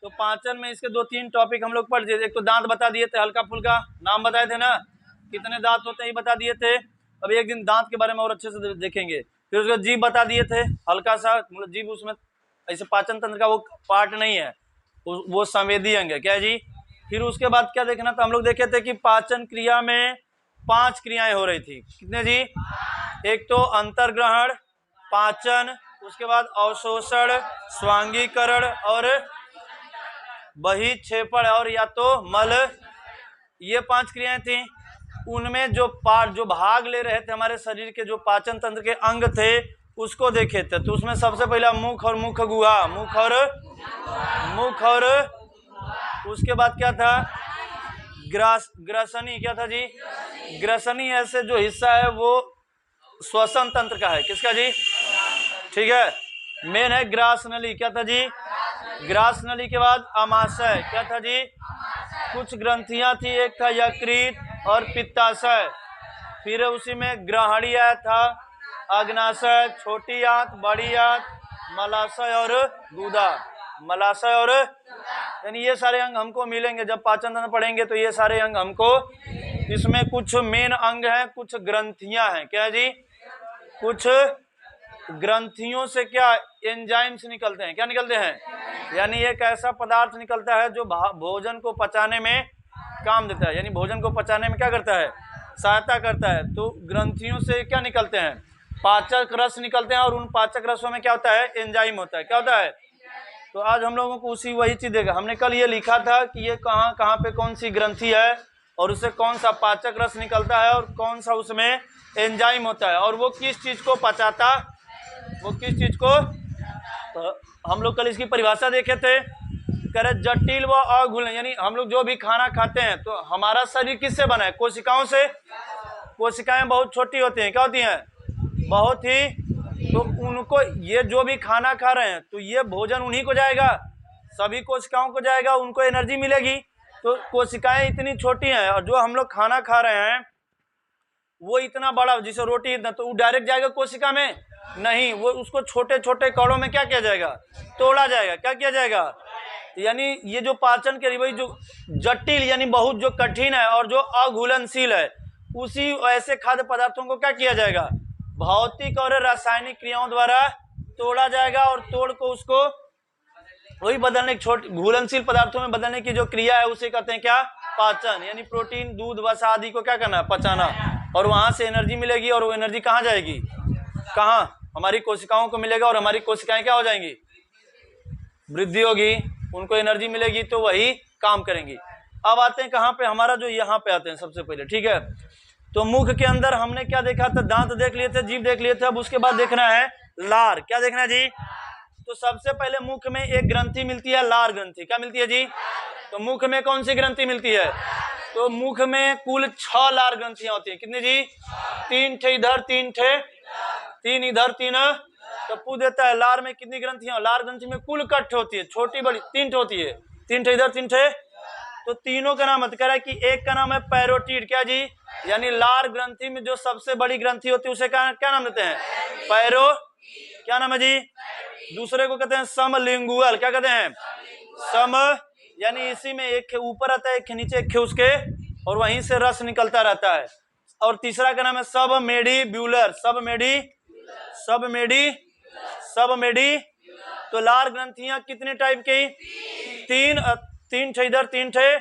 तो पाचन में इसके 2-3 टॉपिक हम लोग पढ़ दिए। एक तो दांत बता दिए थे, हल्का फुल्का नाम बताए थे ना, कितने दांत होते हैं ये बता दिए थे। अब एक दिन दांत के बारे में और अच्छे से देखेंगे। फिर उसके जीभ बता दिए थे, हल्का सा, मतलब जीभ उसमें ऐसे पाचन तंत्र का वो पार्ट नहीं है, वो संवेदी अंग है। क्या है जी? फिर उसके बाद क्या देखना था, हम लोग देखे थे कि पाचन क्रिया में 5 क्रियाएं हो रही थी। कितने जी? एक तो अंतर्ग्रहण, पाचन, उसके बाद अवशोषण, स्वांगीकरण और बहिक्षेपण और या तो मल, ये 5 क्रियाएं थी। उनमें जो भाग ले रहे थे हमारे शरीर के जो पाचन तंत्र के अंग थे उसको देखे थे। तो उसमें सबसे पहला मुख और मुख गुहा, मुख और उसके बाद क्या था? ग्रसनी। क्या था जी? ग्रसनी ऐसे जो हिस्सा है वो श्वसन तंत्र का है। किसका जी? ठीक है, मेन है ग्रास नली। क्या था जी? ग्रास नली के बाद आमाशय। क्या था जी? कुछ ग्रंथियां थी, एक था यकृत और पित्ताशय। फिर उसी में ग्रहणीय था, अग्नाशय, छोटी आंत, बड़ी आंत, मलाशय और गुदा। मलाशय और यानी ये सारे अंग हमको मिलेंगे जब पाचन तंत्र पढ़ेंगे, तो ये सारे अंग हमको, इसमें कुछ मेन अंग हैं, कुछ ग्रंथियां हैं। क्या है जी? कुछ ग्रंथियों से क्या एंजाइम्स निकलते हैं। क्या निकलते हैं? यानी एक ऐसा पदार्थ निकलता है जो भोजन को पचाने में काम देता है, यानी भोजन को पचाने में क्या करता है? सहायता करता है। तो ग्रंथियों से क्या निकलते हैं? पाचक रस निकलते हैं, और उन पाचक रसों में क्या होता है? एंजाइम होता है। क्या होता है? तो आज हम लोगों को वही चीज देगा। हमने कल ये लिखा था कि ये कहाँ पे कौन सी ग्रंथि है और उससे कौन सा पाचक रस निकलता है और कौन सा उसमें एंजाइम होता है, और वो किस चीज को पचाता, वो किस चीज को। तो हम लोग कल इसकी परिभाषा देखे थे, करे जटिल व अघुलन, यानी हम लोग जो भी खाना खाते हैं तो हमारा शरीर किससे बना है? कोशिकाओं से। कोशिकाएं बहुत छोटी होती हैं। क्या होती हैं? बहुत ही। तो उनको, ये जो भी खाना खा रहे हैं तो ये भोजन उन्हीं को जाएगा, सभी कोशिकाओं को जाएगा, उनको एनर्जी मिलेगी। तो कोशिकाएं इतनी छोटी हैं, और जो हम लोग खाना खा रहे हैं वो इतना बड़ा, जैसे रोटी इतना, तो वो डायरेक्ट जाएगा कोशिका में? नहीं, वो उसको छोटे छोटे कणों में क्या किया जाएगा? तोड़ा जाएगा। क्या किया जाएगा? यानी ये जो पाचन के वही जो जटिल यानी बहुत जो कठिन है और जो अघुलनशील है, उसी ऐसे खाद्य पदार्थों को क्या किया जाएगा? भौतिक और रासायनिक क्रियाओं द्वारा तोड़ा जाएगा, और तोड़ को उसको वही बदलने, छोटे घुलनशील पदार्थों में बदलने की जो क्रिया है उसे कहते हैं क्या? पाचन। यानी प्रोटीन, दूध, वसा आदि को क्या करना? पचाना, और वहां से एनर्जी मिलेगी, और वो एनर्जी कहाँ जाएगी? कहाँ? हमारी कोशिकाओं को मिलेगा, और हमारी कोशिकाएं क्या हो जाएंगी? वृद्धि होगी, उनको एनर्जी मिलेगी, तो वही काम करेंगी। अब आते हैं कहाँ पे? हमारा जो यहाँ पे आते हैं सबसे पहले। ठीक है, तो मुख के अंदर हमने क्या देखा था? दांत देख लिए थे, जीभ देख लिए थे। अब उसके बाद देखना है लार। क्या देखना है जी? तो सबसे पहले मुख में एक ग्रंथि मिलती है, लार ग्रंथि। क्या मिलती है जी? तो मुख में कौन सी ग्रंथि मिलती है? तो मुख में कुल 6 लार ग्रंथियां होती है। कितनी जी? 3 ठे इधर, 3 ठे, 3 इधर, 3। तो पूछ देता है लार में कितनी ग्रंथियां? लार ग्रंथि में कुल कट होती है, छोटी बड़ी 3 ठे होती है, 3 ठे इधर, 3 ठे। तो तीनों का नाम कह रहा है कि एक का नाम है पैरोटिड। क्या जी? यानी लार ग्रंथि में जो सबसे बड़ी ग्रंथि होती है उसे क्या नाम देते हैं? पैरो। क्या नाम है जी? दूसरे को कहते हैं समलिंगुअल। क्या कहते हैं? सम, यानी इसी में एक ऊपर आता है, एक नीचे, एक उसके, और वहीं से रस निकलता रहता है। और तीसरा का नाम है सबमेडिब्यूलर। सबमेडी। तो लार ग्रंथियां कितने टाइप की? 3 ठे इधर, 3 ठे,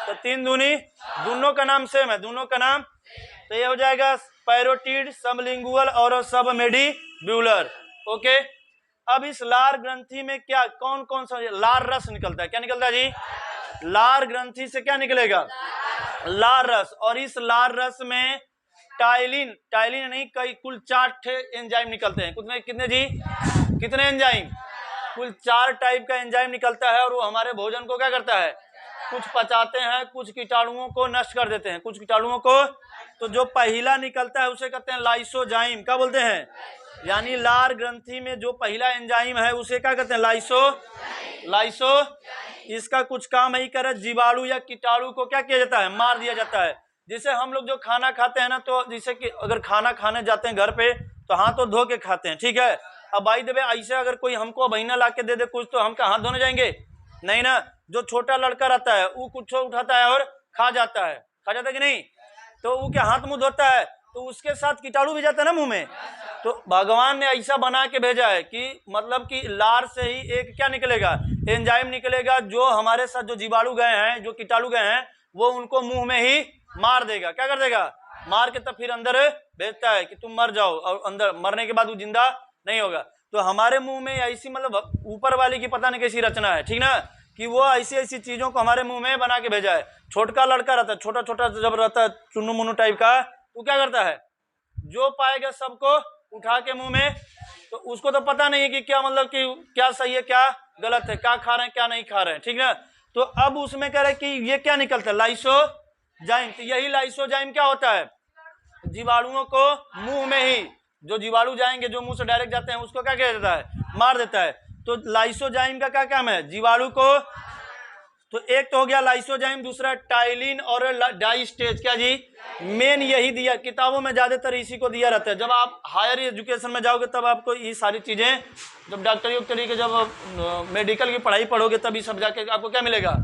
तो 3 दूनी, दोनों का नाम सेम है, दोनों का नाम। तो ये हो जाएगा पैरोटिड, सबलिंगुअल और सबमेडिब्यूलर। ओके, अब इस लार ग्रंथि में क्या कौन कौन सा लार रस निकलता है? क्या निकलता है जी? लार ग्रंथि से क्या निकलेगा? लार रस। और इस लार रस में टाइलिन नहीं, कई कुल 4 ठे एंजाइम निकलते हैं। कितने जी? कितने एंजाइम? कुल 4 टाइप का एंजाइम निकलता है, और वो हमारे भोजन को क्या करता है? कुछ पचाते हैं, कुछ कीटाणुओं को नष्ट कर देते हैं, कुछ कीटाणुओं को। तो जो पहला निकलता है उसे कहते हैं लाइसोजाइम। क्या बोलते हैं? यानी लार ग्रंथि में जो पहला एंजाइम है उसे क्या कहते हैं? लाइसो। इसका कुछ काम ही करे, जीवाणु या कीटाणु को क्या किया जाता है? मार दिया जाता है। जैसे हम लोग जो खाना खाते हैं ना, तो जैसे कि अगर खाना खाने जाते हैं घर पे तो हाथ तो धो के खाते हैं। ठीक है, अब भाई देवे ऐसे अगर कोई हमको बहिना ला के दे दे कुछ, तो हम क्या हाथ धोने जाएंगे? नहीं ना। जो छोटा लड़का रहता है वो कुछ उठाता है और खा जाता है कि नहीं? तो वो क्या हाथ मुंह धोता है तो उसके साथ कीटाणु भी जाता है ना मुंह में। तो भगवान ने ऐसा बना के भेजा है कि मतलब कि लार से ही एक क्या निकलेगा, एंजाइम निकलेगा, जो हमारे साथ जो जीवाणु गए हैं, जो कीटाणु गए हैं, वो उनको मुंह में ही मार देगा। क्या कर देगा? मार के तब फिर अंदर भेजता है कि तुम मर जाओ, और अंदर मरने के बाद वो जिंदा नहीं होगा। तो हमारे मुंह में ऐसी मतलब ऊपर वाली की पता नहीं कैसी रचना है, ठीक ना, कि वो ऐसी ऐसी चीजों को हमारे मुंह में बना के भेजा है। छोटा लड़का रहता है, छोटा छोटा जब रहता है चुन्नू मुन्नू टाइप का, तो क्या करता है, जो पाएगा सबको उठा के मुंह में, तो उसको तो पता नहीं है कि क्या मतलब कि क्या सही है क्या गलत है, क्या खा रहे हैं क्या नहीं खा रहे हैं, ठीक ना। तो अब उसमें कह रहे कि ये क्या निकलता है, लाइसोजाइम। तो यही लाइसोजाइम क्या होता है, जीवाणुओं को मुंह में ही, जो जीवाणु जाएंगे जो मुंह से डायरेक्ट जाते हैं उसको क्या कह देता है, मार देता है। तो लाइसोजाइम का क्या काम है, जीवाणु को। तो एक तो हो गया लाइसोजाइम, दूसरा टाइलिन और डाइस्टेज। क्या जी, मेन यही दिया किताबों में, ज्यादातर इसी को दिया रहता है। जब आप हायर एजुकेशन में जाओगे तब आपको ये सारी चीजें, जब डॉक्टरी के जब मेडिकल की पढ़ाई पढ़ोगे तब ये सब जाके आपको क्या मिलेगा,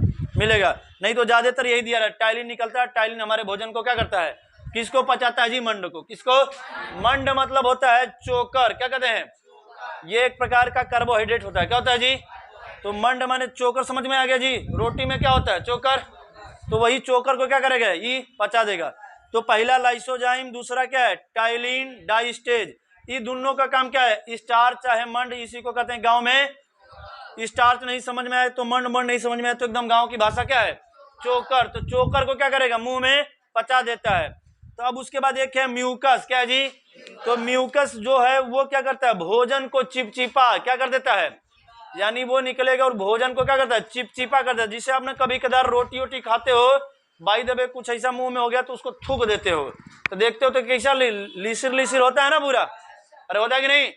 नहीं तो ज्यादातर यही दिया रहता है। टाइलिन निकलता है, टाइलिन हमारे भोजन को क्या करता है, किसको पचाता है जी, मंड को। किसको? मंड मतलब होता है चोकर। क्या कहते हैं, ये एक प्रकार का कार्बोहाइड्रेट होता है। क्या होता है जी, तो मंड माने चोकर, समझ में आ गया जी। रोटी में क्या होता है, चोकर, तो वही चोकर को क्या करेगा, ये पचा देगा। तो पहला लाइसोजाइम, दूसरा क्या है टाइलिन डाइस्टेज। ये दोनों का काम क्या है, स्टार्च चाहे मंड, इसी को कहते हैं गांव में स्टार्च। नहीं समझ में आए तो मंड, मंड नहीं समझ में आए तो एकदम गांव की भाषा क्या है, चोकर। तो चोकर को क्या करेगा, मुंह में पचा देता है। तो अब उसके बाद एक है म्यूकस। क्या जी, तो म्यूकस जो है वो क्या करता है, भोजन को चिपचिपा क्या कर देता है, यानी वो निकलेगा और भोजन को क्या करता है, चिपचिपा करता है। जिसे आपने कभी कदार रोटी वोटी खाते हो, बाई द वे कुछ ऐसा मुंह में हो गया तो उसको थूक देते हो, तो देखते हो तो कैसा लिसिर लिसिर होता है ना पूरा, अरे होता है कि नहीं,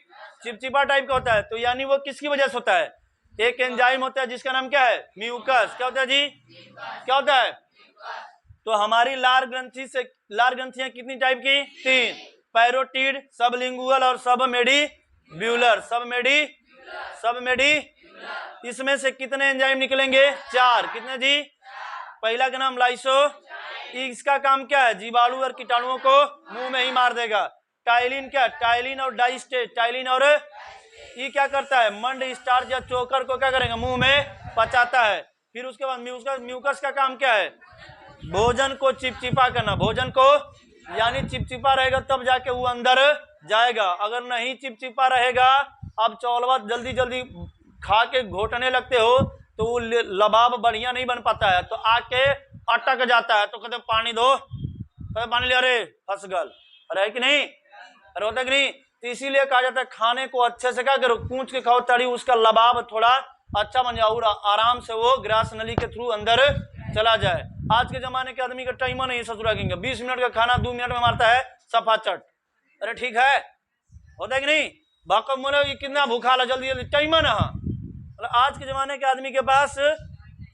चिपचिपा टाइप का होता है। तो यानी वो किसकी वजह से होता है, एक एंजाइम होता है जिसका नाम क्या है, म्यूकस। क्या होता है जी, क्या होता है। तो हमारी लार ग्रंथि से, लार ग्रंथियां कितनी टाइप की, 3, पैरोटिड, सबलिंगुअल और सबमेडिब्यूलर। सबमेडी इसमें से कितने एंजाइम निकलेंगे, 4। कितने जी, पहला का नाम लाइसो, इसका काम क्या है, जीवाणु और कीटाणुओं को मुंह में ही मार देगा। टाइलिन क्या, टाइलिन और डाइस्टेज, टाइलिन और ये क्या करता है, मंड स्टार्च या चोकर को क्या करेगा, मुंह में पचाता है। फिर उसके बाद म्यूकस का काम क्या है, भोजन को चिपचिपा करना, भोजन को, यानी चिपचिपा रहेगा तब जाके वो अंदर जाएगा। अगर नहीं चिपचिपा रहेगा, अब चौलवा जल्दी जल्दी खा के घोटने लगते हो तो वो लबाब बढ़िया नहीं बन पाता है, तो आके अटक जाता है। तो कहते पानी दो, कहते पानी ले, अरे फंस गल, अरे है कि नहीं, अरे होता कि नहीं। तो इसीलिए कहा जाता है खाने को अच्छे से क्या करो, कूच के खाओ, तड़ी उसका लबाब थोड़ा अच्छा बन जाओ, आराम से वो ग्रास नली के थ्रू अंदर चला जाए। आज के जमाने के आदमी का टाइमर नहीं ससुरा कहेंगे, 20 मिनट का खाना 2 मिनट में मारता है सफा चट, अरे ठीक है, होता है कि नहीं। बाकब मोने कितना भूखा ला, जल्दी जल्दी टाइमर ना। आज के जमाने के आदमी के पास,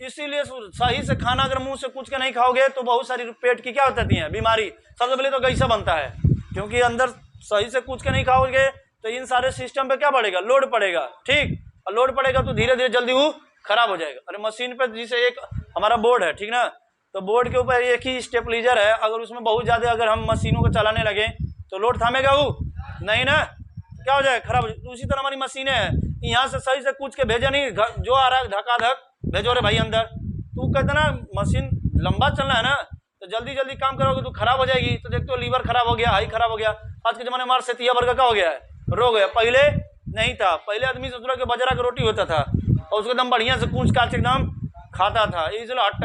इसीलिए सही से खाना अगर मुंह से कुछ के नहीं खाओगे तो बहुत सारी पेट की क्या होती है बीमारी। सबसे पहले तो गैसा बनता है, क्योंकि अंदर सही से कुछ के नहीं खाओगे तो इन सारे सिस्टम पे क्या पड़ेगा, लोड पड़ेगा, ठीक, और लोड पड़ेगा तो धीरे धीरे जल्दी वो खराब हो जाएगा। अरे मशीन पे जैसे एक हमारा बोर्ड है, ठीक ना, तो बोर्ड के ऊपर एक ही स्टेपलाइजर है, अगर उसमें बहुत ज्यादा अगर हम मशीनों को चलाने लगे तो लोड थामेगा वो नहीं ना, क्या हो जाएगा, खराब हो जाएगा। उसी तरह हमारी मशीनें हैं, यहाँ से सही से कुछ के भेजा नहीं, जो आ रहा है धकाधक भेजो रे भाई अंदर। तू कहते ना मशीन लंबा चलना है ना, तो जल्दी जल्दी काम करोगे तो खराब हो जाएगी। तो देखते हो लीवर खराब हो गया, हाई खराब हो गया। आज के जमाने में हमारा सेतिया वर्ग का हो गया है, रोग है, पहले नहीं था। पहले आदमी ससुरा के बाजरा का रोटी होता था और उसको एकदम बढ़िया से कूच काट के एकदम खाता था, इसलिए हट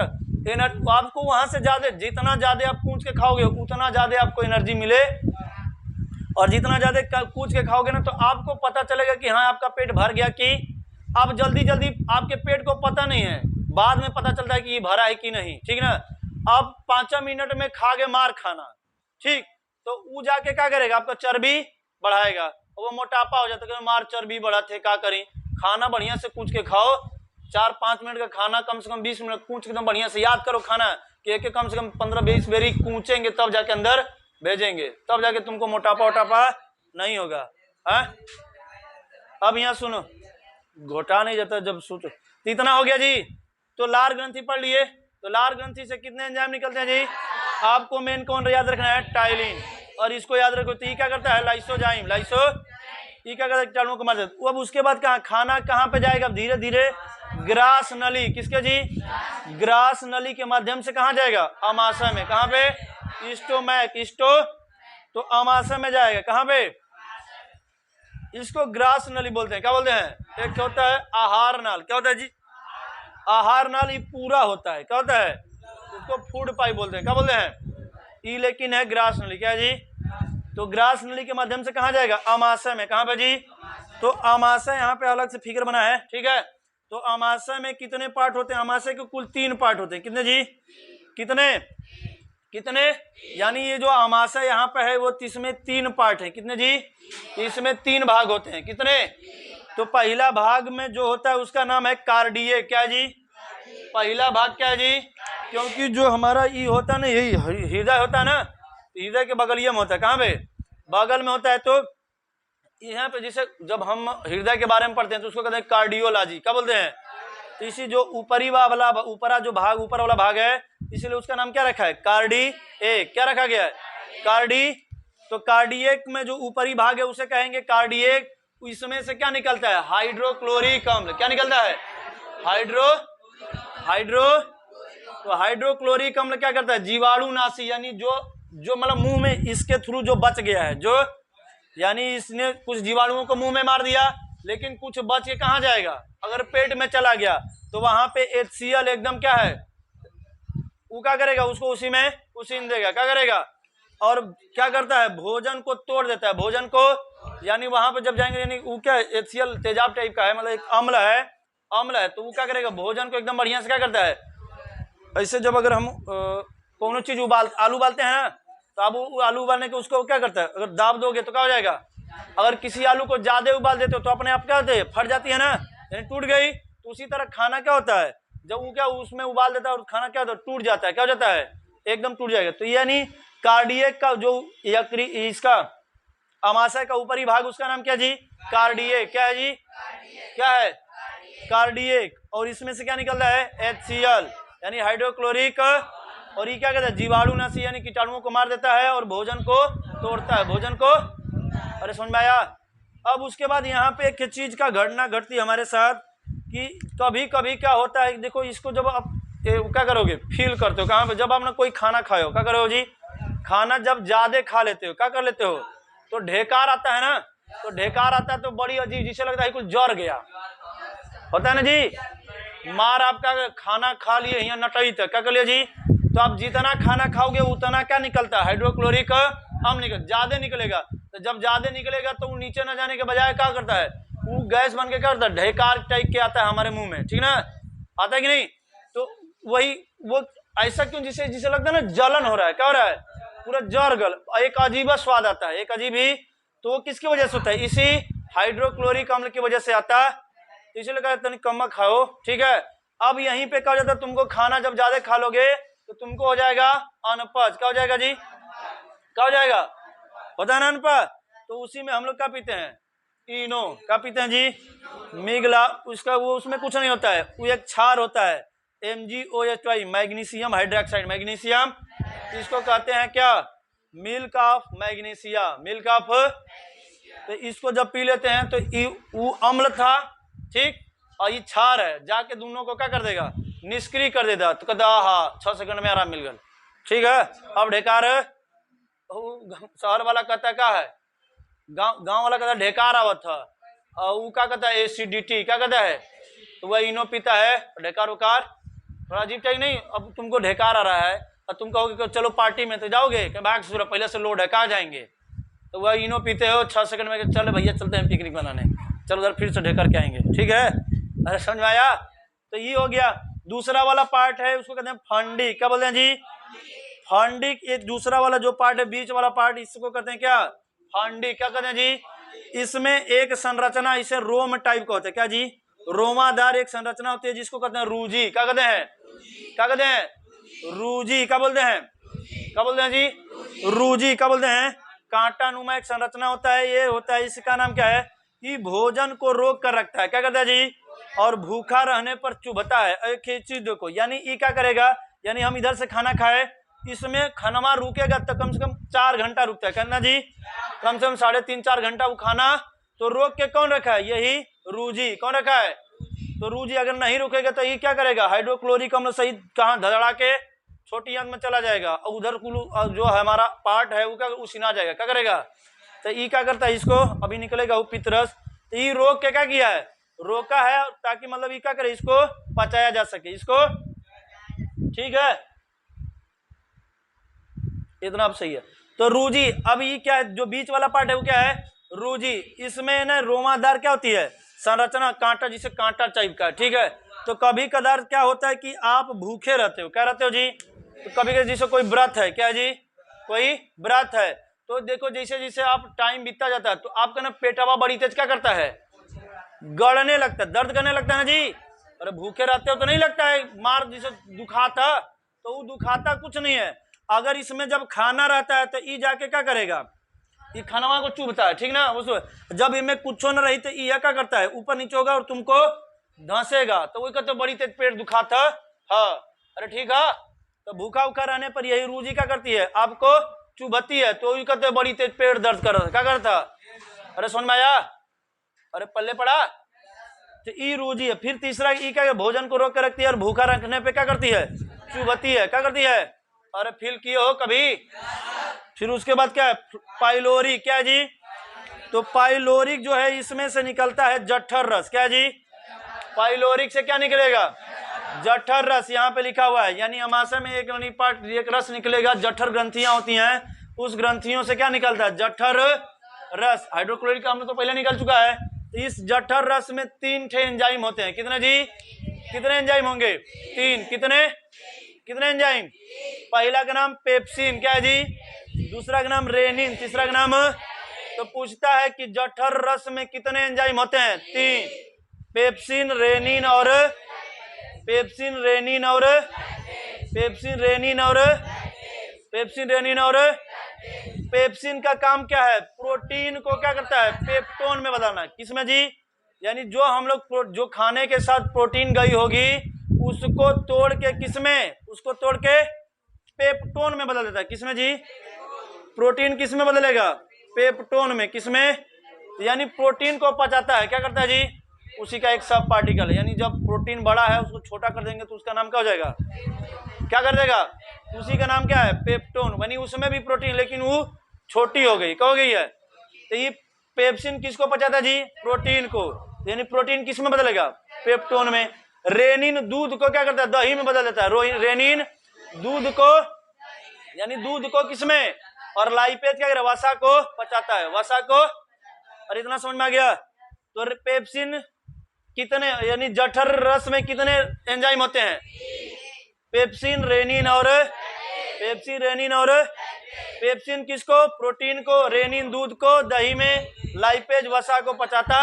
आपको वहां से ज्यादा, जितना ज्यादा आप कूच के खाओगे उतना ज्यादा आपको एनर्जी मिले, और जितना ज्यादा कूच के खाओगे ना तो आपको पता चलेगा कि हाँ आपका पेट भर गया। कि अब जल्दी जल्दी आपके पेट को पता नहीं है, बाद में पता चलता है कि ये भरा है कि नहीं, ठीक ना। अब 5 मिनट में खा के मार खाना, ठीक, तो वो जाके क्या करेगा, आपका चर्बी बढ़ाएगा, वो मोटापा हो जाता है। मार चर्बी बढ़ा थे, क्या करी, खाना बढ़िया से कूच के खाओ। 4-5 मिनट का खाना कम से कम 20 मिनट कूच के एकदम बढ़िया से याद करो खाना, कि एक कम से कम 15-20 बेरी कूचेंगे तब जाके अंदर भेजेंगे, तब जाके तुमको मोटापा वोटापा नहीं होगा। है अब यहाँ सुनो, घोटा नहीं जाता जब सोचो। इतना हो गया जी। तो लार ग्रंथि पढ़ लिए, तो लार ग्रंथि से कितने एंजाइम निकलते हैं जी? आपको मेन कौन याद रखना है? टाइलिन। और इसको याद रखो, तो ये क्या करता है? लाइसोजाइम। ये क्या करता है? कीटाणुओं को मार देता है। अब उसके बाद कहाँ खाना कहाँ पे जाएगा? धीरे धीरे ग्रास नली, किसके जी? ग्रास नली के माध्यम से कहाँ जाएगा? अमाशय में। कहाँ पे? स्टोमैक, तो अमाशय में जाएगा। कहाँ पे? इसको ग्रास नली बोलते हैं। क्या बोलते हैं? एक होता है आहार नाल। क्या होता है जी? आहार नाल ये पूरा होता है। क्या होता है? इसको फूड पाइप बोलते हैं। क्या बोलते हैं? ये लेकिन है ग्रास नली। क्या जी? तो ग्रास नली के माध्यम से कहाँ जाएगा? अमाशय में। कहाँ पे जी? तो अमाशय यहाँ पे अलग से फिगर बना है, ठीक है। तो अमाशय में कितने पार्ट होते हैं? अमाशय के कुल 3 पार्ट होते हैं। कितने जी? कितने? यानी ये जो अमाशय यहाँ पे है वो इसमें 3 पार्ट है। कितने जी? इसमें 3 भाग होते हैं। कितने? तो पहला भाग में जो होता है उसका नाम है कार्डिए। क्या जी? पहला भाग क्या है जी? क्योंकि जो हमारा ये होता है ना, यही हृदय होता है ना, हृदय के बगलिया में होता है। कहाँ पे? बगल में होता है। तो यहाँ पे जैसे जब हम हृदय के बारे में पढ़ते हैं तो उसको कहते हैं कार्डियोलॉजी। क्या बोलते हैं? तो इसी जो ऊपरी वाला ऊपरा जो भाग, ऊपर वाला भाग है, इसीलिए उसका नाम क्या रखा है? कार्डिएक। क्या रखा गया है? कार्डी। तो कार्डिएक में जो ऊपरी भाग है उसे कहेंगे कार्डिएक। इसमें से क्या निकलता है? हाइड्रोक्लोरिक अम्ल। क्या निकलता है? तो हाइड्रोक्लोरिक अम्ल क्या करता है? जीवाणुनाशी, यानी जो मतलब मुंह में इसके थ्रू जो बच गया है, जो यानी इसने कुछ जीवाणुओं को मुंह में मार दिया, लेकिन कुछ बच के कहाँ जाएगा? अगर पेट में चला गया तो वहां पे HCl एकदम क्या है? वो क्या करेगा? उसको उसी में उसीन देगा। क्या करेगा? और क्या करता है? भोजन को तोड़ देता है। भोजन को, यानी वहां पे जब जाएंगे, यानी वो क्या HCl तेजाब टाइप का है, मतलब एक अम्ल है। तो वो क्या करेगा? भोजन को एकदम बढ़िया से क्या करता है? ऐसे जब अगर हम कौन चीज आलू उबालते हैं ना, तो अब वो आलू उबालने के उसको क्या करता है? अगर दाब दोगे तो क्या हो जाएगा? अगर किसी आलू को ज्यादा उबाल देते हो तो अपने आप क्या होते हैं? फट जाती है ना, यानी टूट गई। तो उसी तरह खाना क्या होता है? जब वो क्या उसमें उबाल देता है और खाना क्या होता है? टूट जाता है। क्या हो जाता है? एकदम टूट जाएगा। तो यानी कार्डियक का जो इसका अमाशय का ऊपरी भाग, उसका नाम क्या जी? कार्डियक। क्या है जी? क्या है? कार्डियक। और इसमें से क्या निकलता है? HCl, यानी हाइड्रोक्लोरिक। और ये क्या कहता है? जीवाणुनाशी, यानी कीटाणुओं को मार देता है और भोजन को तोड़ता है। भोजन को, अरे समझ में आया? अब उसके बाद यहाँ पे एक चीज का घटना घटती है हमारे साथ कि कभी कभी क्या होता है, देखो इसको जब आप क्या करोगे? फील करते हो। कहाँ पे? जब आपने कोई खाना खाए हो, क्या करो जी? खाना जब ज्यादा खा लेते हो, क्या कर लेते हो? तो ढेकार आता है ना। तो ढेकार आता है तो बड़ी अजीब, जिसे लगता है कुछ जर गया होता है ना जी। मार आपका खाना खा लिए यहाँ नटई तक, क्या कर लिया जी? तो आप जितना खाना खाओगे उतना क्या निकलता है? हाइड्रोक्लोरिक अम्ल निकल, ज्यादा निकलेगा। तो जब ज्यादा निकलेगा तो वो नीचे न जाने के बजाय क्या करता है? वो गैस बन के क्या करता है? ढेकार टाइप के आता है हमारे मुंह में, ठीक ना? आता है कि नहीं? तो वही वो ऐसा क्यों? जिसे लगता है ना जलन हो रहा है। क्या हो रहा है? पूरा जर गल, एक अजीब स्वाद आता है, एक अजीब ही। तो वो किसकी वजह से होता है? इसी हाइड्रोक्लोरिक अम्ल की वजह से आता है। इसलिए कहते हैं कम खाओ, ठीक है। अब यहीं पे क्या हो जाता है? तुमको खाना जब ज्यादा खा लोगे तो तुमको हो जाएगा अनपच। क्या हो जाएगा जी? क्या हो जाएगा? पता है ना अनपच? तो उसी में हम लोग क्या पीते हैं? इनो। क्या पीते हैं जी? मिगला। उसका वो उसमें कुछ नहीं होता है, वो एक क्षार होता है, MgOH, मैग्नीशियम हाइड्रोक्साइड। मैग्नीशियम, इसको कहते हैं क्या? Milk of magnesia, milk of. तो इसको जब पी लेते हैं तो वो अम्ल था, ठीक, और ये क्षार है, जाके दोनों को क्या कर देगा? निष्क्रिय कर देगा। तो कहता हाँ 6 सेकंड में आराम मिल गया, ठीक है। अब ढेकार, शहर वाला कहता क्या है? गांव वाला कहता ढेकार आवत था, और वो क्या कहता है? एसिडिटी। क्या कहता है? तो वह इनो पीता है, ढेकार उकार। थोड़ा अजीब चाहिए नहीं? अब तुमको ढेकार आ रहा है और तुम कहोगे कि चलो पार्टी में, तो जाओगे कि भाग सूरज पहले से लोड है, कहाँ जाएंगे? तो वह इनो पीते हो, 6 सेकंड में चलो भैया चलते हैं पिकनिक बनाने, चलो उधर फिर से ढेकर के आएंगे, ठीक है। अरे समझ में आया? तो ये हो गया। दूसरा वाला पार्ट है उसको कहते हैं फंडिक। क्या बोलते हैं जी? फंडिक। ये दूसरा वाला जो पार्ट है, बीच वाला पार्ट, इसको कहते हैं क्या? फंडिक। क्या कहते हैं जी? इसमें एक संरचना इसे रोम टाइप का होता है। क्या जी? रोमादार एक संरचना होती है जिसको कहते हैं रूजी। क्या कहते हैं? क्या कहते हैं? रूजी। क्या बोलते हैं? क्या बोलते हैं जी? रूजी। क्या बोलते हैं? कांटा नुमा एक संरचना होता है, ये होता है, इसका नाम क्या है? ये भोजन को रोक कर रखता है। क्या कहता है जी? और भूखा रहने पर चुभता है। एक ही चीज देखो, यानी ई क्या करेगा, यानी हम इधर से खाना खाए, इसमें खनवा रुकेगा तो कम से कम 4 घंटा रुकता है, कहना जी कम से कम 3.5-4 घंटा वो खाना तो रोक के कौन रखा है, यही रूजी। कौन रखा है, तो रूजी अगर नहीं रुकेगा तो ये क्या करेगा, हाइड्रोक्लोरिक अम्ल सहित कहाँ धड़ाड़ा के छोटी आंत में चला जाएगा, और उधर जो हमारा पार्ट है वो क्या उसीना जाएगा, क्या करेगा, तो ये क्या करता है, इसको अभी निकलेगा वो पित्तरस, तो ये रोक के क्या किया है, रोका है ताकि मतलब ये क्या करे, इसको पचाया जा सके, इसको। ठीक है, इतना अब सही है। तो रूजी, अब ये क्या है, जो बीच वाला पार्ट है वो क्या है, रूजी। इसमें ना रोमादार क्या होती है, संरचना, कांटा, जिसे कांटा टाइप का। ठीक है, तो कभी कदार क्या होता है कि आप भूखे रहते हो, क्या रहते हो जी, तो कभी कभी जैसे कोई व्रत है, क्या जी, कोई व्रत है, तो देखो जैसे जैसे आप टाइम बीतता जाता है तो आपका ना पेटवा बड़ी तेज क्या करता है, गड़ने लगता है, दर्द करने लगता है ना जी। अरे भूखे रहते हो तो नहीं लगता है मार जैसे दुखाता, तो वो दुखाता कुछ नहीं है। अगर इसमें जब खाना रहता है तो ये जाके क्या करेगा, ये खानवा को चुभता है, ठीक ना। उसको जब इनमें कुछ न रही तो ये क्या करता है, ऊपर नीचे होगा और तुमको धंसेगा, तो वही कहते बड़ी तेज पेट दुखाता है। अरे ठीक है, तो भूखा उखा रहने पर यही रूजी क्या करती है, आपको चुभती है, तो वही कहते बड़ी तेज पेट दर्द कर, क्या करता। अरे समझ में आया, अरे पल्ले पड़ा, तो ई रूजी है। फिर तीसरा ई क्या, भोजन को रोक के रखती है और भूखा रखने पे क्या करती है, चुभती है, क्या करती है। अरे फील किए हो कभी। फिर उसके बाद क्या है, पाइलोरिक, क्या जी, तो पाइलोरिक जो है इसमें से निकलता है जठर रस, क्या जी, पाइलोरिक से क्या निकलेगा, जठर रस, यहाँ पे लिखा हुआ है, यानी अमाशय में एक रस निकलेगा, जठर ग्रंथियां होती हैं, उस ग्रंथियों से क्या निकलता है, जठर रस। हाइड्रोक्लोरिक अम्ल तो पहले निकल चुका है। इस जठर रस में 3 ठे एंजाइम होते हैं, कितने जी, कितने एंजाइम होंगे, 3, कितने एंजाइम, पहला का नाम पेप्सिन, क्या है जी, दूसरा का नाम रेनिन, तीसरा का नाम। तो पूछता है कि जठर रस में कितने एंजाइम होते हैं, 3, पेप्सिन, रेनिन और पेप्सिन, रेनिन और पेप्सिन, रेनिन और पेप्सिन, रेनिन और पेप्सिन का काम क्या है, प्रोटीन को क्या करता है, पेप्टोन में बदलना। किसमें जी, यानी जो हम लोग जो खाने के साथ प्रोटीन गई होगी उसको तोड़ के किसमें, उसको तोड़ के पेप्टोन में बदल देता है। किसमें जी, प्रोटीन किसमें बदलेगा, पेप्टोन में, किसमें, यानी प्रोटीन को पचाता है, क्या करता है जी, उसी का एक सब पार्टिकल है। यानी जब प्रोटीन बड़ा है उसको छोटा कर देंगे तो उसका नाम क्या हो जाएगा, क्या कर देगा, उसी का नाम क्या है, पेप्टोन। यानी उसमें भी प्रोटीन लेकिन वो छोटी हो गई, क्या हो गई है। तो ये पेप्सिन किसको पचाता है जी, प्रोटीन को, यानी प्रोटीन किस में बदलेगा, पेप्टोन में। रेनिन दूध को क्या करता है, दही में बदल देता है, रेनिन दूध को, यानी दूध को किसमें, और लाइपेज क्या करे, वसा को पचाता है, वसा को। और इतना समझ में आ गया। तो पेप्सिन कितने, यानी जठर रस में कितने एंजाइम होते हैं, पेप्सिन, रेनिन और पेप्सिन, रेनिन और पेप्सिन किसको, प्रोटीन को, रेनिन दूध को, दही में लाइपेज वसा को पचाता।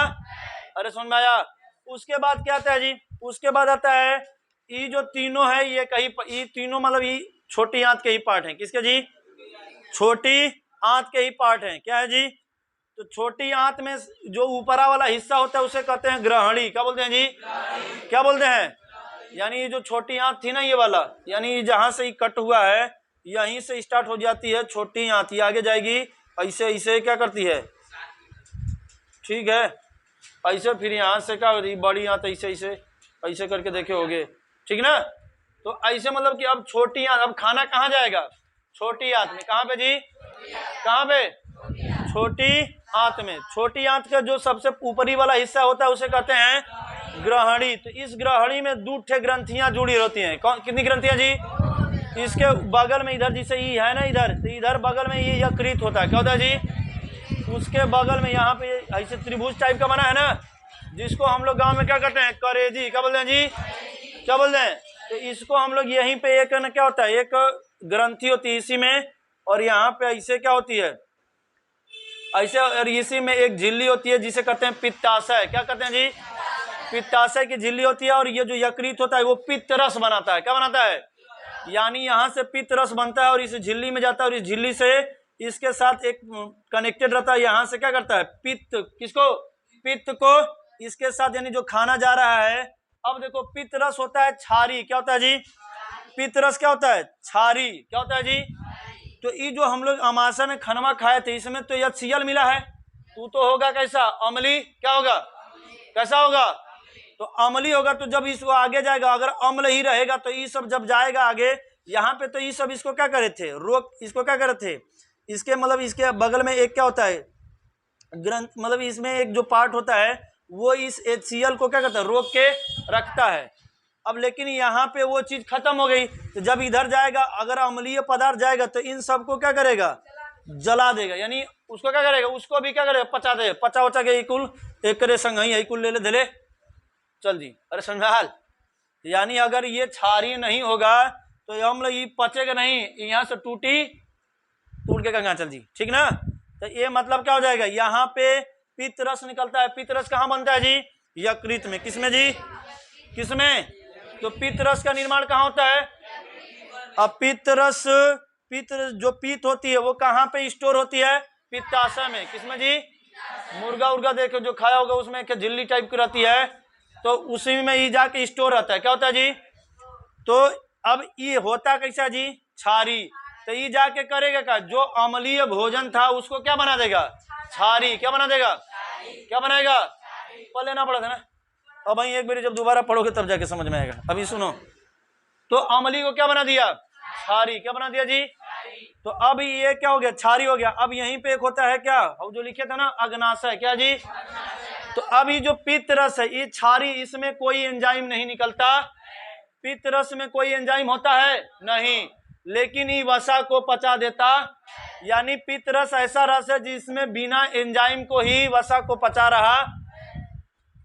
अरे समझ में आया। उसके बाद क्या आता है जी, उसके बाद आता है ये जो तीनों है, ये कहीं ये तीनों मतलब ये छोटी आंत के ही पार्ट हैं, किसके जी, छोटी आंत के ही पार्ट हैं, क्या है जी। तो छोटी आंत में जो ऊपरा वाला हिस्सा होता है उसे कहते हैं ग्रहणी, क्या बोलते हैं जी, क्या बोलते हैं, यानी ये जो छोटी आंत थी ना ये वाला, यानी जहां से कट हुआ है यहीं से स्टार्ट हो जाती है छोटी आंत, ये आगे जाएगी ऐसे ऐसे क्या करती है, ठीक है, ऐसे फिर यहाँ से क्या होती है बड़ी आंत, ऐसे ऐसे ऐसे करके देखे होगे, ठीक ना। तो ऐसे मतलब कि अब छोटी आंत, अब खाना कहाँ जाएगा, छोटी आंत में, कहाँ पे जी, कहाँ पे, छोटी आंत में। छोटी आंत का जो सबसे ऊपरी वाला हिस्सा होता है उसे कहते हैं ग्रहणी। तो इस ग्रहणी में 2 ठे ग्रंथियां जुड़ी रहती हैं, कौन, कितनी ग्रंथियां जी, इसके बगल में इधर जैसे ये है ना इधर, तो इधर बगल में ये यकृत होता है, क्या होता है जी, उसके बगल में यहाँ पे ऐसे त्रिभुज टाइप का बना है ना, जिसको हम लोग गांव में क्या कहते हैं, करेजी, क्या बोलते हैं जी, क्या बोलते हैं। तो इसको हम लोग यहीं पे एक क्या होता है, एक ग्रंथि होती है इसी में, और यहाँ पे ऐसे क्या होती है ऐसे, और इसी में एक झिल्ली होती है जिसे कहते हैं पित्ताशय, क्या कहते हैं जी, पित्ताशय की झिल्ली होती है। और ये जो यकृत होता है वो पित्त रस बनाता है, क्या बनाता है, यानी यहाँ से पित्त रस बनता है और इस झिल्ली में जाता है, और इस झिल्ली से इसके साथ एक कनेक्टेड रहता है, यहाँ से क्या करता है, पित्त, किसको, पित्त को इसके साथ यानी जो खाना जा रहा है। अब देखो पित्त रस होता है क्षारी, क्या होता है जी? पित्त रस क्या होता है? क्षारी। क्या होता है जी? तो ये जो हम लोग अमाशय में खनवा खाए थे इसमें तो HCl मिला है, तो होगा कैसा? अम्ली। क्या होगा? कैसा होगा? तो अम्ली होगा। तो जब इसको आगे जाएगा, अगर अम्ल ही रहेगा तो ये सब जब जाएगा आगे, यहाँ पे तो ये सब इसको क्या करे थे? रोक, इसको क्या करे थे? इसके मतलब इसके बगल में एक क्या होता है? ग्रंथ, मतलब इसमें एक जो पार्ट होता है वो इस HCl को क्या करता है? रोक के रखता है। अब लेकिन यहाँ पे वो चीज खत्म हो गई, तो जब इधर जाएगा, अगर अम्लीय पदार्थ जाएगा तो इन सबको क्या करेगा? जला देगा। यानी उसको क्या करेगा? उसको भी क्या करेगा? पचा देगा। पचा उचा के कुल एक करे संग ही कुल ले ले धले चल जी। अरे संभाल, यानी अगर ये क्षारीय नहीं होगा तो अम्ल ये पचेगा नहीं, यहाँ से टूट के गंगा चल जी, ठीक ना? तो ये मतलब क्या हो जाएगा? यहाँ पे पित्त रस निकलता है। पित्त रस कहाँ बनता है जी? यकृत में। किसमें जी? किसमें? तो पित्त रस का निर्माण कहाँ होता है? अब पित्त रस जो पित्त होती है वो कहाँ पे स्टोर होती है? पित्ताशय में। किसमें जी? मुर्गा उर्गा देखो जो खाया होगा उसमें एक झिल्ली टाइप की रहती है, तो उसी में ये जाके स्टोर रहता है। क्या होता है जी? तो अब ये होता कैसा जी? क्षारी। तो ये जाके करेगा क्या? जो अम्लीय भोजन था उसको क्या बना देगा? क्षारी। क्या बना देगा? क्या बनाएगा? पढ़ लेना पड़ा था ना। अब भाई एक बार जब दोबारा पढ़ोगे तब जाके समझ में आएगा। अभी सुनो, तो अम्ली को क्या बना दिया? क्षारी। क्या बना दिया जी? तो अब ये क्या हो गया? क्षारी हो गया। अब यहीं पे एक होता है क्या, अब जो लिखे था ना, अग्नाशय। क्या जी? तो अब ये जो पित्त रस है ये क्षारी, इसमें कोई एंजाइम नहीं निकलता। पित्त रस में कोई एंजाइम होता है नहीं, लेकिन ये वसा को पचा देता। यानी पित्त रस ऐसा रस है जिसमें बिना एंजाइम को ही वसा को पचा रहा,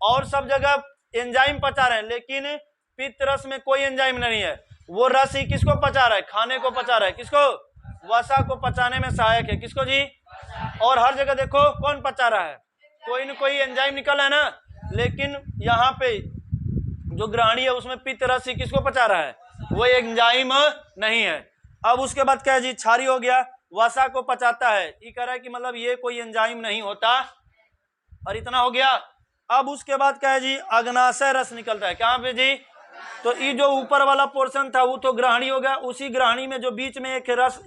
और सब जगह एंजाइम पचा रहे हैं, लेकिन पित्त रस में कोई एंजाइम नहीं है। वो रस ही किसको पचा रहा है? खाने को पचा रहा है। किसको? वसा को पचाने में सहायक है। किसको जी? और हर जगह देखो कौन पचा रहा है? कोई न कोई एंजाइम निकल है ना, लेकिन यहाँ पे जो ग्रहणी है उसमें पित्त रस ही किसको पचा रहा है? वो एंजाइम नहीं है। अब उसके बाद क्या है जी? क्षारी हो गया, वसा को पचाता है। ये कह रहा है कि मतलब ये कोई एंजाइम नहीं होता। और इतना हो गया। अब उसके बाद क्या है जी? अग्नाशय रस निकलता है। कहाँ पे जी? तो ये जो ऊपर वाला पोर्शन था वो तो ग्रहणी हो गया। उसी ग्रहणी में जो बीच में एक रस,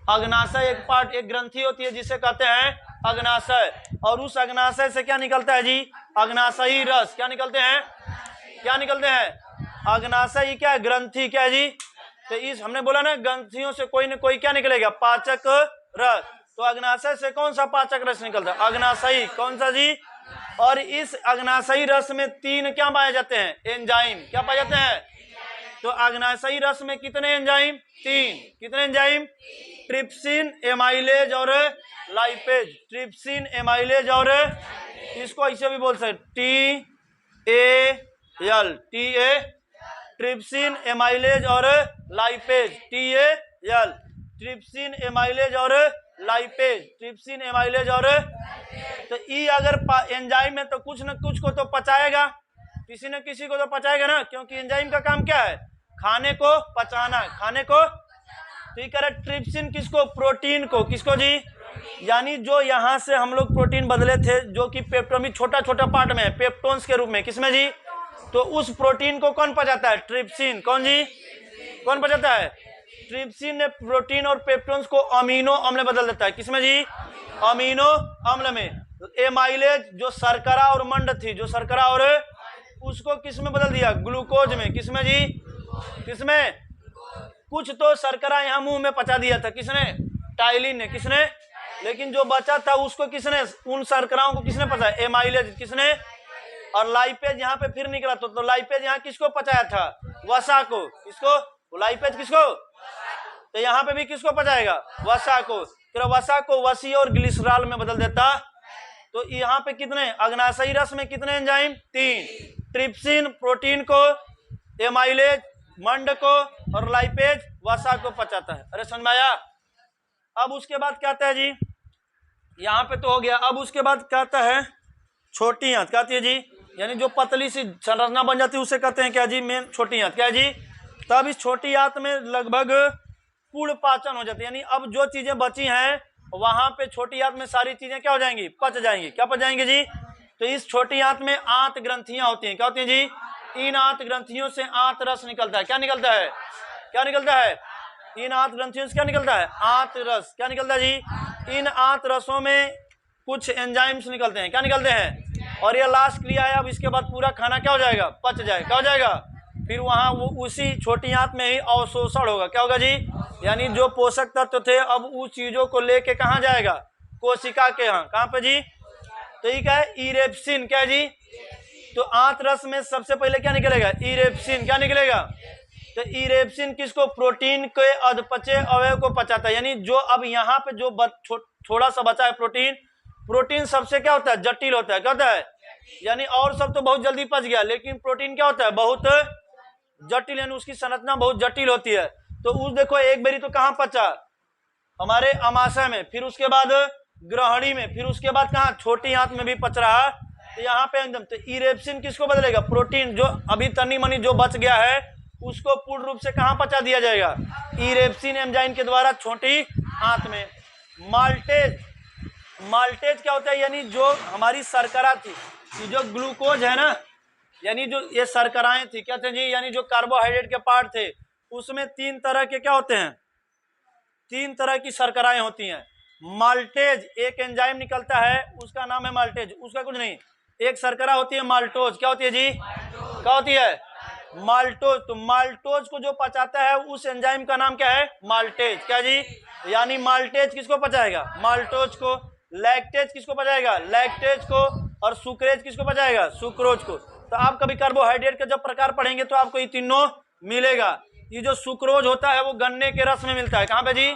अग्नाशय एक पार्ट, एक ग्रंथि होती है जिसे कहते हैं अग्नाशय। और उस अग्नाशय से क्या निकलता है जी? अग्नाशयी रस। क्या निकलते हैं? क्या निकलते हैं? अग्नाशय क्या है? ग्रंथि। क्या है जी? तो इस हमने बोला ना, ग्रंथियों से कोई न कोई क्या निकलेगा? पाचक रस। तो अग्नाशय से कौन सा पाचक रस निकलता है? अग्नाशयी। कौन सा जी? और इस अग्नाशयी रस में 3 क्या पाए जाते हैं? एंजाइम। क्या पाए जाते हैं? तो अग्नाशयी रस में कितने एंजाइम? 3। कितने एंजाइम? ट्रिप्सिन, एमाइलेज और लाइपेज। ट्रिप्सिन, एमाइलेज और, इसको ऐसे भी बोल सकते TAL। ट्रिप्सिन, एमाइलेज और लाइपेज। TAL। ट्रिप्सिन, एमाइलेज और लाइपेज। ट्रिप्सिन, एमाइलेज और, तो ई अगर एंजाइम है तो कुछ न कुछ को तो पचाएगा, किसी न किसी को तो पचाएगा ना, क्योंकि एंजाइम का काम क्या है? खाने को पचाना। खाने को, तो ये कह रहा ट्रिप्सिन किसको? प्रोटीन को। किसको जी? यानी जो यहाँ से हम लोग प्रोटीन बदले थे जो कि पेप्टोन में छोटा छोटा पार्ट में है, पेप्टोन्स के रूप में। किसमें जी? तो उस प्रोटीन को कौन पचाता है? ट्रिप्सिन। कौन जी? कौन पचाता है? ट्रिप्सिन ने प्रोटीन और पेप्टोन्स को अमीनो अम्ल में बदल देता है। किसमें जी? अमीनो अम्ल में। एमाइलेज जो शर्करा और मंड थी, जो शर्करा और, उसको किसमें बदल दिया? ग्लूकोज में। किसमें जी? किसमें? कुछ तो शर्करा यहाँ मुंह में पचा दिया था। किसने? टाइलिन ने। किसने? लेकिन जो बचा था उसको किसने? उन शर्कराओं को किसने पचाया? एमाइलेज। किसने? और लाइपेज यहाँ पे फिर निकला तो लाइपेज यहाँ किसको पचाया था? वसा को। किसको? लाइपेज किसको? तो यहाँ पे भी किसको पचाएगा? वसा को। फिर वसा को वसी और ग्लिसरॉल में बदल देता। तो यहाँ पे कितने? अग्नाशयी रस में कितने एंजाइम? 3। ट्रिप्सिन प्रोटीन को, एमाइलेज मंड को, और लाइपेज वसा को पचाता है। अरे समझ में आया? अब उसके बाद कहता है जी, यहाँ पे तो हो गया। अब उसके बाद कहता है छोटी आंत। कहती है जी, यानी जो पतली सी संरचना बन जाती है उसे कहते हैं क्या जी? मेन छोटी आंत। क्या है जी? तब इस छोटी आंत में लगभग पूर्ण पाचन हो जाती है। यानी अब जो चीजें बची हैं वहां पे छोटी आंत में सारी चीजें क्या हो जाएंगी? पच जाएंगी। क्या पच जाएंगी जी? तो इस छोटी आंत में आंत ग्रंथियां होती हैं। क्या होती हैं जी? इन आंत ग्रंथियों से आंत रस निकलता है। क्या निकलता है? क्या निकलता है? इन आंत ग्रंथियों से क्या निकलता है? आंत रस। क्या निकलता है जी? इन आंत रसों में कुछ एंजाइम्स निकलते हैं। क्या निकलते हैं? और ये लास्ट क्रिया है। अब इसके बाद पूरा खाना क्या हो जाएगा? पच जाएगा। क्या हो जाएगा? फिर वहां वो उसी छोटी आंत में ही अवशोषण होगा। क्या होगा जी? यानी जो पोषक तत्व थे अब उस चीजों को लेके कहाँ जाएगा? कोशिका के यहाँ। कहाँ पे जी? तो ये क्या है? इरेप्सिन। क्या है जी? तो आंत रस में सबसे पहले क्या निकलेगा? इरेप्सिन। क्या निकलेगा? तो इरेप्सिन किसको? प्रोटीन के अधपचे अवयव को पचाता है। यानी जो अब यहाँ पे जो थोड़ा सा बचा है प्रोटीन, प्रोटीन सबसे क्या होता है? जटिल होता है। क्या होता है? यानी और सब तो बहुत जल्दी पच गया, लेकिन प्रोटीन क्या होता है? बहुत जटिल, यानी उसकी संरचना बहुत जटिल होती है। तो उस देखो एक बारी तो कहाँ पचा? हमारे अमाशय में, फिर उसके बाद ग्रहणी में, फिर उसके बाद कहाँ? छोटी आंत में भी पच रहा। तो यहाँ पे एकदम तो इरेप्सिन किसको बदलेगा? प्रोटीन जो अभी तनी मनी जो बच गया है उसको पूर्ण रूप से कहाँ पचा दिया जाएगा? इरेप्सिन एंजाइम के द्वारा छोटी आंत में। माल्टेज, माल्टेज क्या होता है? यानी जो हमारी शर्करा थी, जो ग्लूकोज है ना, यानी जो ये शर्कराएं थी, क्या थे जी? यानी जो कार्बोहाइड्रेट के पार्ट थे, उसमें 3 तरह के क्या होते हैं? 3 तरह की शर्कराएं होती हैं। माल्टेज एक एंजाइम निकलता है, उसका नाम है माल्टेज। उसका कुछ नहीं, एक शर्करा होती है माल्टोज। क्या होती है जी? क्या होती है? माल्टोज। तो माल्टोज को जो पचाता है उस एंजाइम का नाम क्या है? माल्टेज। क्या जी? यानी माल्टेज किसको पचाएगा? माल्टोज को। लैक्टेज किसको पचाएगा? लैक्टेज को। और सुक्रेज किसको पचाएगा? सुक्रोज को। तो आप कभी कार्बोहाइड्रेट के जब प्रकार पढ़ेंगे तो आपको ये तीनों मिलेगा। ये जो सुक्रोज होता है वो गन्ने के रस में मिलता है। कहाँ पे जी?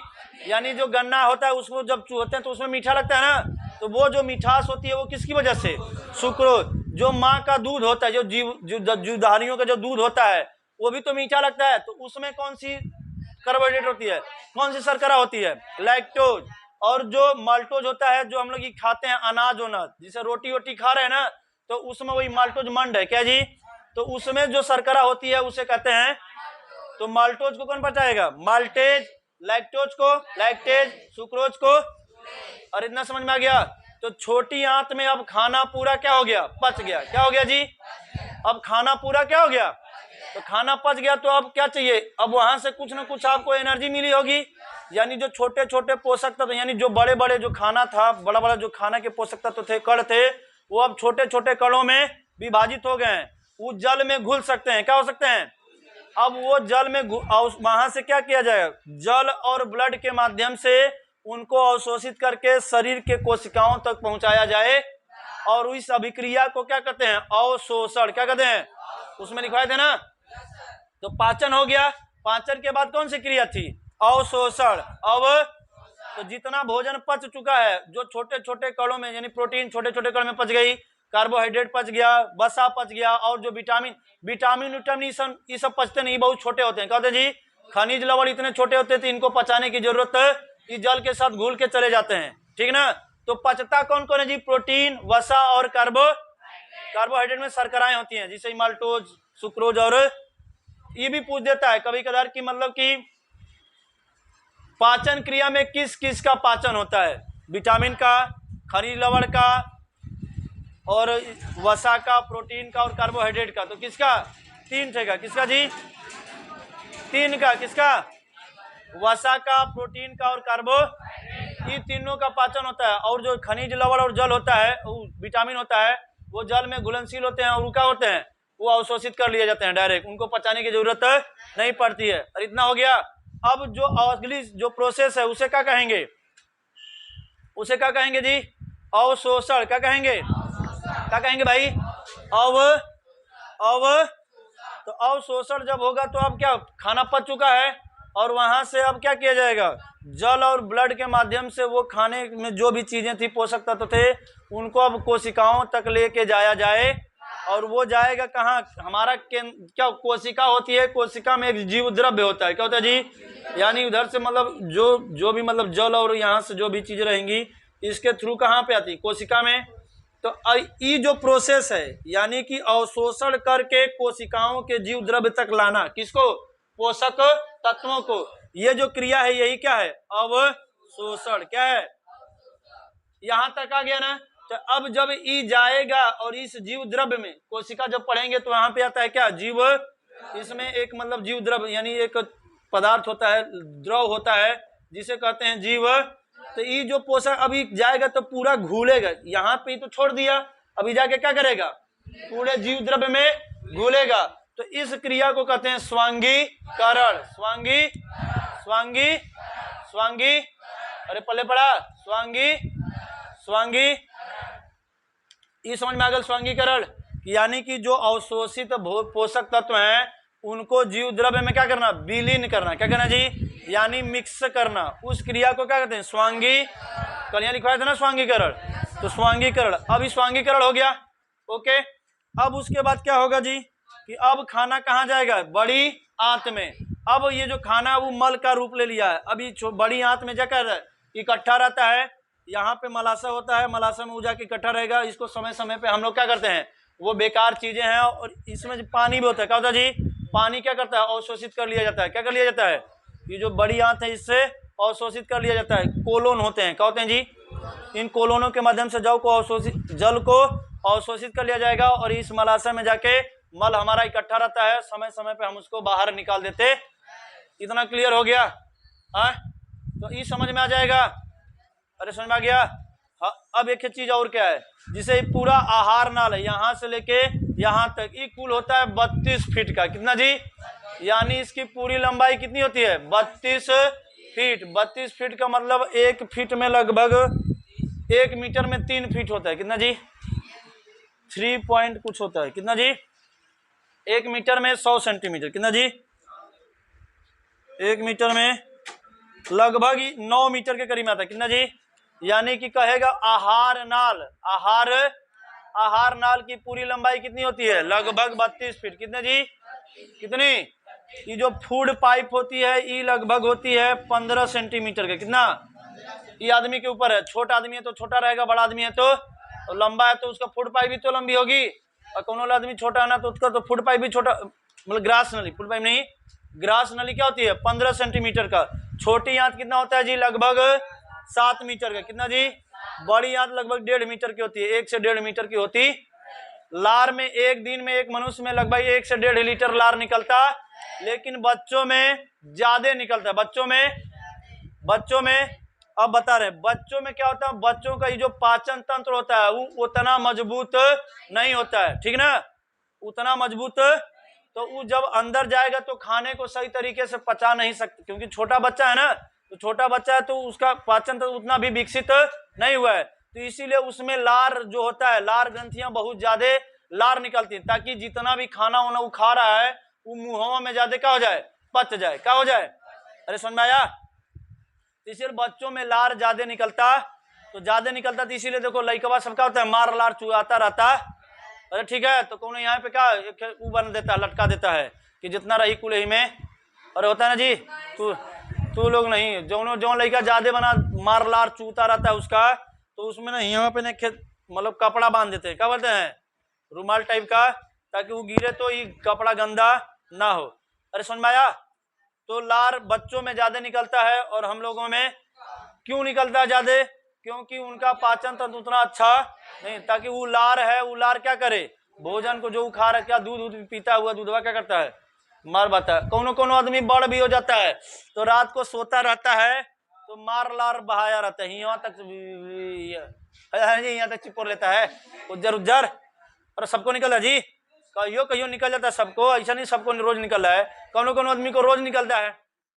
यानी जो गन्ना होता है उसको जब चूहते हैं तो उसमें मीठा लगता है ना, तो वो जो मिठास होती है वो किसकी वजह से? सुक्रोज। जो माँ का दूध होता है, जो जीवधारियों का जो दूध होता है वो भी तो मीठा लगता है, तो उसमें कौन सी कार्बोहाइड्रेट होती है? कौन सी शर्करा होती है? लैक्टोज। और जो माल्टोज होता है जो हम लोग खाते हैं अनाज वनाज, जिसे रोटी वोटी खा रहे हैं ना, तो उसमें वही माल्टोज मंड है। क्या जी? तो उसमें जो शर्करा होती है उसे कहते हैं। तो माल्टोज को कौन पचाएगा? माल्टेज। लैक्टोज को लैक्टेज, सुक्रोज को। और इतना समझ में आ गया? तो छोटी आंत में अब खाना पूरा क्या हो गया? पच गया। क्या हो गया जी? अब खाना पूरा क्या हो गया? तो खाना पच गया, तो अब क्या चाहिए? अब वहां से कुछ ना कुछ आपको एनर्जी मिली होगी। यानी जो छोटे छोटे पोषक तत्व, यानी जो बड़े बड़े जो खाना था, बड़ा बड़ा जो खाना के पोषक तत्व थे, कण थे, वो अब छोटे छोटे कणों में विभाजित हो गए हैं। वो जल में घुल सकते हैं। क्या हो सकते हैं? अब वो जल में वहां से क्या किया जाएगा? जल और ब्लड के माध्यम से उनको अवशोषित करके शरीर के कोशिकाओं तक पहुंचाया जाए। और इस अभिक्रिया को क्या कहते हैं? अवशोषण। क्या कहते हैं? उसमें लिखवाए थे ना। तो पाचन हो गया। पाचन के बाद कौन सी क्रिया थी? अवशोषण। अब तो जितना भोजन पच चुका है, जो छोटे छोटे कणों में, यानी प्रोटीन छोटे छोटे कण में पच गई, कार्बोहाइड्रेट पच गया, वसा पच गया, और जो विटामिन विटामिन ये सब पचते नहीं, बहुत छोटे होते हैं। कहते जी खनिज लवण इतने छोटे होते थे, इनको पचाने की जरूरत इस जल के साथ घुल के चले जाते हैं। ठीक ना? तो पचता कौन कौन है जी? प्रोटीन, वसा और कार्बोहाइड्रेट में शर्कराएं होती हैं, जिसे माल्टोज, सुक्रोज। और ये भी पूछ देता है कभी कदार कि मतलब कि पाचन क्रिया में किस किस का पाचन होता है? विटामिन का, खनिज लवण का, और वसा का, प्रोटीन का और कार्बोहाइड्रेट का। तो किसका? 3 थे का। किसका जी? 3 का। किसका? वसा का, प्रोटीन का और कार्बो, ये तीनों का पाचन होता है। और जो खनिज लवण और जल होता है, विटामिन होता है, वो जल में घुलनशील होते हैं और क्या होते हैं? वो अवशोषित कर लिए जाते हैं डायरेक्ट, उनको पचाने की जरूरत नहीं पड़ती है। और इतना हो गया। अब जो अगली जो प्रोसेस है उसे क्या कहेंगे? उसे क्या कहेंगे जी? अवशोषण। क्या कहेंगे? क्या कहेंगे भाई? तो अवशोषण जब होगा तो अब क्या? खाना पच चुका है और वहां से अब क्या किया जाएगा? जल और ब्लड के माध्यम से वो खाने में जो भी चीजें थी, पोषक तत्व थे, उनको अब कोशिकाओं तक लेके जाया जाए। और वो जाएगा कहाँ? हमारा क्या कोशिका होती है, कोशिका में एक जीव द्रव्य होता है। क्या होता है जी? यानी उधर से मतलब जो भी मतलब जल और यहाँ से जो भी चीजें रहेंगी, इसके थ्रू कहाँ पे आती? कोशिका में। तो ये जो प्रोसेस है, यानी कि अवशोषण करके कोशिकाओं के जीव द्रव्य तक लाना, किसको? पोषक तत्वों को। ये जो क्रिया है यही क्या है? अवशोषण। क्या है? यहां तक आ गया ना? तो अब जब ई जाएगा और इस जीव द्रव्य में, कोशिका जब पढ़ेंगे तो यहाँ पे आता है क्या, जीव, इसमें एक मतलब जीव द्रव्य यानी एक पदार्थ होता है, द्रव होता है जिसे कहते हैं जीव। तो ये जो पोषक अभी जाएगा तो पूरा घुलेगा, यहाँ पे तो छोड़ दिया, अभी जाके क्या करेगा, पूरे जीव द्रव्य में घुलेगा। तो इस क्रिया को कहते हैं स्वांगीकरण। स्वांगी, अरे पल्ले पड़ा, स्वांगी, ये समझ में आ गया स्वांगीकरण, यानी कि जो अवशोषित पोषक तत्व हैं उनको जीव द्रव्य में क्या करना, विलीन करना। क्या करना जी, यानी मिक्स करना। उस क्रिया को क्या कहते हैं, स्वांगीकरण। यहाँ लिखवाया था ना स्वांगीकरण, तो स्वांगीकरण। अब स्वांगीकरण हो गया, ओके। अब उसके बाद क्या होगा जी, कि अब खाना कहाँ जाएगा, बड़ी आंत में। अब ये जो खाना वो मल का रूप ले लिया है, अभी बड़ी आंत में जाकर इकट्ठा रहता है। यहाँ पे मलाशय होता है, मलाशय में वो जाके इकट्ठा रहेगा। इसको समय समय पे हम लोग क्या करते हैं, वो बेकार चीजें हैं, और इसमें पानी भी होता है। क्या होता है जी, पानी क्या करता है, अवशोषित कर लिया जाता है। क्या कर लिया जाता है, ये जो बड़ी आंत है इससे अवशोषित कर लिया जाता है। कोलोन होते हैं, क्या होते हैं जी, इन कोलोनों के माध्यम से जल को अवशोषित कर लिया जाएगा, और इस मलाशय में जाके मल हमारा इकट्ठा रहता है। समय समय पे हम उसको बाहर निकाल देते। इतना क्लियर हो गया, हाँ? तो ये समझ में आ जाएगा, अरे समझ में आ गया। हाँ, अब एक चीज और क्या है, जिसे पूरा आहार नाल है, यहाँ से लेके यहाँ तक, ये कुल होता है 32 फीट का। कितना जी, यानी इसकी पूरी लंबाई कितनी होती है, 32 फीट। 32 फीट का मतलब 1 फीट में लगभग 1 मीटर में 3 फीट होता है। कितना जी, 3 पॉइंट कुछ होता है। कितना जी, 1 मीटर में 100 सेंटीमीटर। कितना जी, 1 मीटर में लगभग 9 मीटर के करीब आता है। कितना जी, यानी कि कहेगा आहार नाल की पूरी लंबाई कितनी होती है, लगभग 32 फीट। कितने जी, कितनी, ये जो फूड पाइप होती है ये लगभग होती है 15 सेंटीमीटर का। कितना, ये आदमी के ऊपर है, छोटा आदमी है तो छोटा रहेगा, बड़ा आदमी है तो लंबा है तो उसका फूड पाइप भी तो लंबी होगी, और कौन आदमी छोटा है ना तो उसका तो फूड पाइप भी छोटा, मतलब ग्रास नली, फूड पाइप नहीं, ग्रास नली क्या होती है 15 सेंटीमीटर का। छोटी आंत कितना होता है जी, लगभग 7 मीटर का। कितना जी, बड़ी आंत लगभग 1.5 मीटर की होती है, 1 से 1.5 मीटर की होती। लार में एक दिन में एक मनुष्य में लगभग 1 से 1.5 लीटर लार निकलता, लेकिन बच्चों में ज्यादा निकलता है। बच्चों में अब बता रहे हैं, बच्चों में क्या होता है, बच्चों का ये जो पाचन तंत्र होता है वो उतना मजबूत नहीं होता है, ठीक ना, उतना मजबूत। तो वो जब अंदर जाएगा तो खाने को सही तरीके से पचा नहीं सकते, क्योंकि छोटा बच्चा है ना, तो छोटा बच्चा है तो उसका पाचन तंत्र उतना भी विकसित नहीं हुआ है। तो इसीलिए उसमें लार जो होता है, लार ग्रंथियां बहुत ज्यादा लार निकलती है, ताकि जितना भी खाना वाना वो खा रहा है वो मुंह में ज्यादा क्या हो जाए, पच जाए। क्या हो जाए, अरे समझ में आया। इसलिए बच्चों में लार ज्यादा निकलता, तो इसीलिए देखो लइकवा सबका होता है, मार लार चुआता रहता। अरे ठीक है, तो कौन यहाँ पे क्या वो बन देता है, लटका देता है कि जितना रही कुल ही में। अरे होता है ना जी, तू लोग नहीं, जो लड़का ज्यादा बना मार लार चूता रहता है उसका, तो उसमें ना यहाँ पे ना मतलब कपड़ा बांध देते हैं, क्या बोलते हैं, रुमाल टाइप का, ताकि वो गिरे तो ये कपड़ा गंदा ना हो। अरे समझ में आया। तो लार बच्चों में ज्यादा निकलता है, और हम लोगों में क्यों निकलता है ज्यादा, क्योंकि उनका पाचन तंत्र उतना अच्छा नहीं, ताकि वो लार है, वो लार क्या करे, भोजन को जो खा रहा है, क्या दूध पीता हुआ दूधवा क्या करता है, मार बाता है। कोनो आदमी बड़ भी हो जाता है तो रात को सोता रहता है तो मार लार बहाया रहता है, यहाँ तक चिपक लेता है, उज्जर। और सबको निकला जी, कहियो निकल जाता है सबको, ऐसा नहीं सबको रोज निकल रहा है, कोनो आदमी को रोज निकलता है।